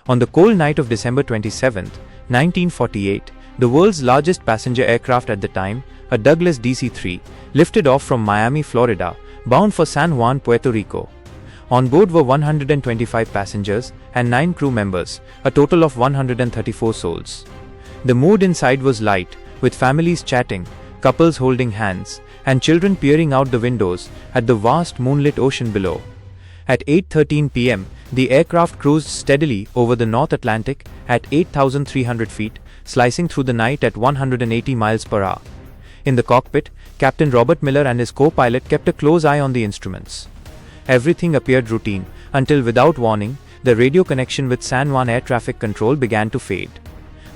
On the cold night of December 27, 1948, the world's largest passenger aircraft at the time, a Douglas DC-3, lifted off from Miami, Florida, bound for San Juan, Puerto Rico. On board were 125 passengers and 9 crew members, a total of 134 souls. The mood inside was light, with families chatting, couples holding hands, and children peering out the windows at the vast moonlit ocean below. At 8:13 p.m., the aircraft cruised steadily over the North Atlantic at 8,300 feet, slicing through the night at 180 miles per hour. In the cockpit, Captain Robert Miller and his co-pilot kept a close eye on the instruments. Everything appeared routine, until without warning, the radio connection with San Juan Air Traffic Control began to fade.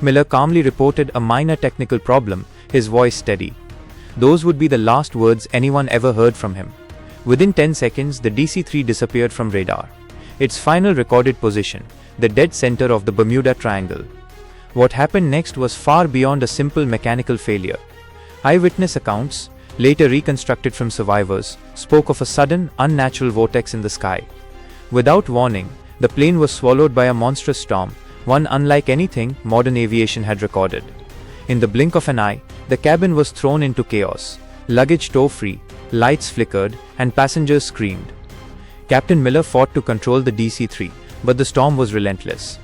Miller calmly reported a minor technical problem, his voice steady. Those would be the last words anyone ever heard from him. Within 10 seconds, the DC-3 disappeared from radar. Its final recorded position, the dead center of the Bermuda Triangle. What happened next was far beyond a simple mechanical failure. Eyewitness accounts, later reconstructed from survivors, spoke of a sudden, unnatural vortex in the sky. Without warning, the plane was swallowed by a monstrous storm, one unlike anything modern aviation had recorded. In the blink of an eye, the cabin was thrown into chaos. Luggage tore free, lights flickered, and passengers screamed. Captain Miller fought to control the DC-3, but the storm was relentless.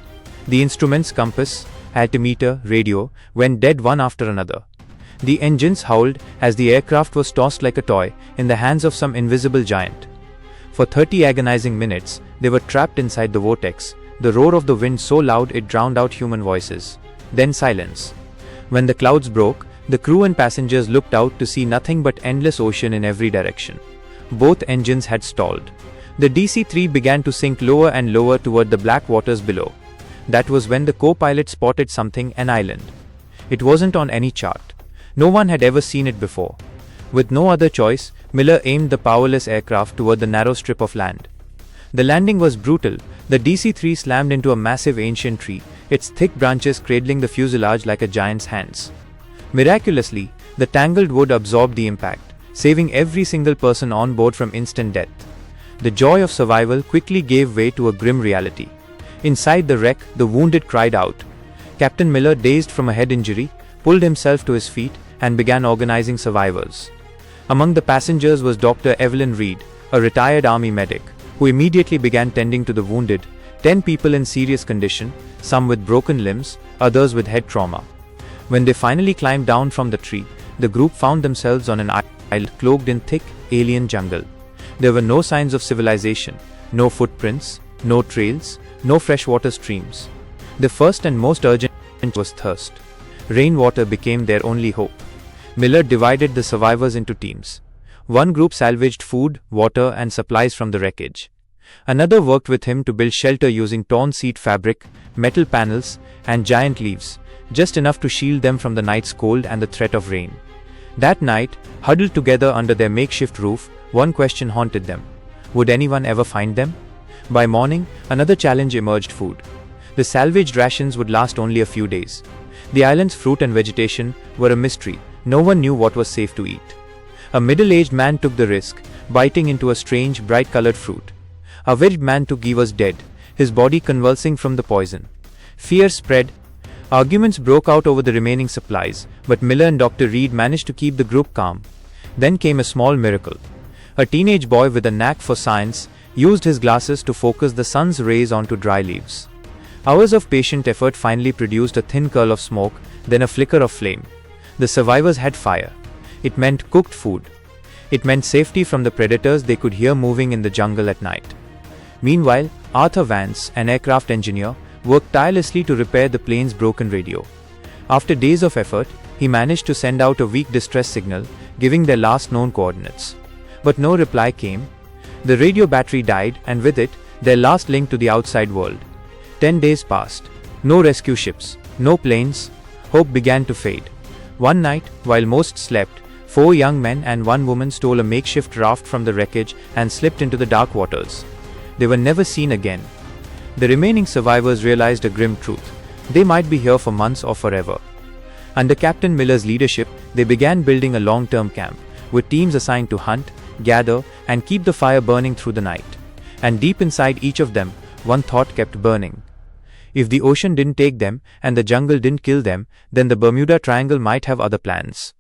The instruments, compass, altimeter, radio, went dead one after another. The engines howled as the aircraft was tossed like a toy in the hands of some invisible giant. For 30 agonizing minutes, they were trapped inside the vortex, the roar of the wind so loud it drowned out human voices. Then silence. When the clouds broke, the crew and passengers looked out to see nothing but endless ocean in every direction. Both engines had stalled. The DC-3 began to sink lower and lower toward the black waters below. That was when the co-pilot spotted something, an island. It wasn't on any chart. No one had ever seen it before. With no other choice, Miller aimed the powerless aircraft toward the narrow strip of land. The landing was brutal. The DC-3 slammed into a massive ancient tree, its thick branches cradling the fuselage like a giant's hands. Miraculously, the tangled wood absorbed the impact, saving every single person on board from instant death. The joy of survival quickly gave way to a grim reality. Inside the wreck, the wounded cried out. Captain Miller, dazed from a head injury, pulled himself to his feet and began organizing survivors. Among the passengers was Dr. Evelyn Reed, a retired army medic, who immediately began tending to the wounded, 10 people in serious condition, some with broken limbs, others with head trauma. When they finally climbed down from the tree, the group found themselves on an island cloaked in thick, alien jungle. There were no signs of civilization, no footprints, no trails, no freshwater streams. The first and most urgent was thirst. Rainwater became their only hope. Miller divided the survivors into teams. One group salvaged food, water, and supplies from the wreckage. Another worked with him to build shelter using torn seat fabric, metal panels, and giant leaves, just enough to shield them from the night's cold and the threat of rain. That night, huddled together under their makeshift roof, one question haunted them. Would anyone ever find them? By morning, another challenge emerged: food. The salvaged rations would last only a few days. The island's fruit and vegetation were a mystery. No one knew what was safe to eat. A middle-aged man took the risk, biting into a strange, bright-colored fruit. A wedged man he was dead, his body convulsing from the poison. Fear spread. Arguments broke out over the remaining supplies, but Miller and Dr. Reed managed to keep the group calm. Then came a small miracle. A teenage boy with a knack for science used his glasses to focus the sun's rays onto dry leaves. Hours of patient effort finally produced a thin curl of smoke, then a flicker of flame. The survivors had fire. It meant cooked food. It meant safety from the predators they could hear moving in the jungle at night. Meanwhile, Arthur Vance, an aircraft engineer, worked tirelessly to repair the plane's broken radio. After days of effort, he managed to send out a weak distress signal, giving their last known coordinates. But no reply came. The radio battery died, and with it, their last link to the outside world. 10 days passed. No rescue ships, no planes. Hope began to fade. One night, while most slept, 4 young men and 1 woman stole a makeshift raft from the wreckage and slipped into the dark waters. They were never seen again. The remaining survivors realized a grim truth. They might be here for months or forever. Under Captain Miller's leadership, they began building a long-term camp, with teams assigned to hunt, gather, and keep the fire burning through the night. And deep inside each of them, one thought kept burning. If the ocean didn't take them and the jungle didn't kill them, then the Bermuda Triangle might have other plans.